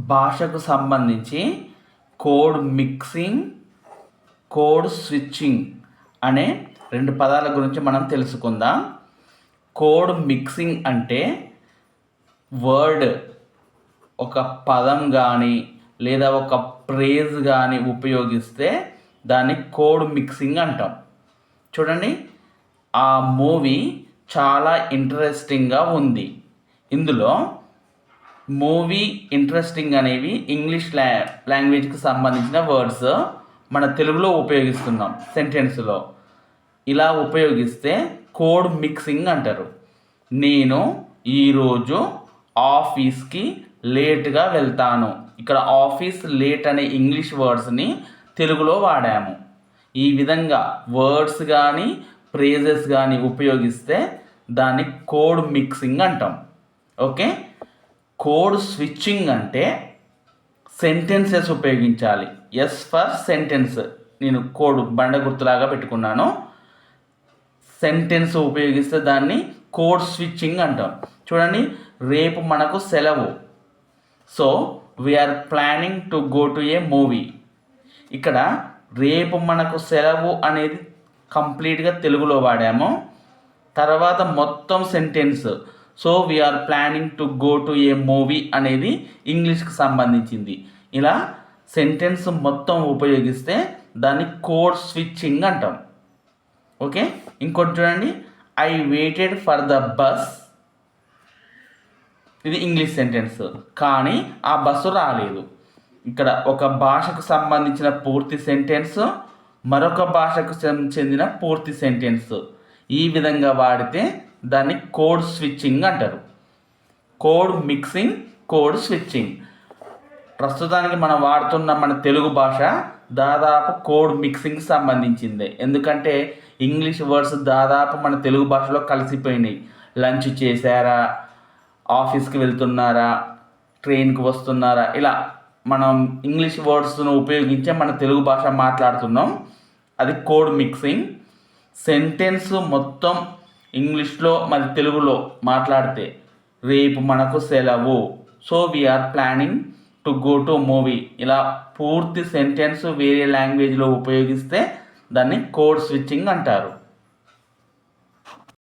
భాషకు సంబంధించి code mixing, code switching అనే 2 పదాల గురించి మనం తెలుసుకుందాం. కోడ్ మిక్సింగ్ అంటే వర్డ్ ఒక పదం కానీ లేదా ఒక ఫ్రేజ్ కానీ ఉపయోగిస్తే దాన్ని కోడ్ మిక్సింగ్ అంటాం. చూడండి, ఆ మూవీ చాలా ఇంట్రెస్టింగ్గా ఉంది. ఇందులో మూవీ ఇంట్రెస్టింగ్ అనేవి ఇంగ్లీష్ లాంగ్వేజ్కి సంబంధించిన వర్డ్స్ మన తెలుగులో ఉపయోగిస్తున్నాం సెంటెన్స్లో. ఇలా ఉపయోగిస్తే కోడ్ మిక్సింగ్ అంటారు. నేను ఈరోజు ఆఫీస్కి లేట్గా వెళ్తాను. ఇక్కడ ఆఫీస్ లేట్ అనే ఇంగ్లీష్ వర్డ్స్ని తెలుగులో వాడాము. ఈ విధంగా వర్డ్స్ కానీ ఫ్రేజెస్ కానీ ఉపయోగిస్తే దాన్ని కోడ్ మిక్సింగ్ అంటాం. ఓకే. కోడ్ స్విచ్చింగ్ అంటే సెంటెన్సెస్ ఉపయోగించాలి. ఎస్ ఫర్ సెంటెన్స్, నేను కోడ్ బండ గుర్తులాగా పెట్టుకున్నాను. సెంటెన్స్ ఉపయోగిస్తే దాన్ని కోడ్ స్విచ్చింగ్ అంటాం. చూడండి, రేపు మనకు సెలవు, so we are planning to go to a movie. ఇక్కడ రేపు మనకు సెలవు అనేది కంప్లీట్గా తెలుగులో వాడాము. తర్వాత మొత్తం sentence so we are planning to go to a movie అనేది ఇంగ్లీష్కి సంబంధించింది. ఇలా సెంటెన్స్ మొత్తం ఉపయోగిస్తే దాన్ని కోడ్ స్విచ్చింగ్ అంటాం. ఓకే. ఇంకోటి చూడండి, I waited for the bus. ఇది ఇంగ్లీష్ సెంటెన్స్, కానీ ఆ బస్సు రాలేదు. ఇక్కడ ఒక భాషకు సంబంధించిన పూర్తి సెంటెన్స్, మరొక భాషకు చెందిన పూర్తి సెంటెన్స్ ఈ విధంగా వాడితే దాన్ని కోడ్ స్విచ్చింగ్ అంటారు. Code mixing, code switching. ప్రస్తుతానికి మనం వాడుతున్న మన తెలుగు భాష దాదాపు కోడ్ మిక్సింగ్కి సంబంధించిందే. ఎందుకంటే ఇంగ్లీష్ వర్డ్స్ దాదాపు మన తెలుగు భాషలో కలిసిపోయినాయి. లంచ్ చేశారా, ఆఫీస్కి వెళ్తున్నారా, ట్రైన్కి వస్తున్నారా, ఇలా మనం ఇంగ్లీష్ వర్డ్స్ను ఉపయోగించే మన తెలుగు భాష మాట్లాడుతున్నాం. అది కోడ్ మిక్సింగ్. సెంటెన్స్ మొత్తం ఇంగ్లీష్లో మరి తెలుగులో మాట్లాడితే రేపు మనకు సెలవు, so we are planning to go to movie. ఇలా పూర్తి సెంటెన్స్ వేరే లాంగ్వేజ్లో ఉపయోగిస్తే దాన్ని కోడ్ స్విచ్చింగ్ అంటారు.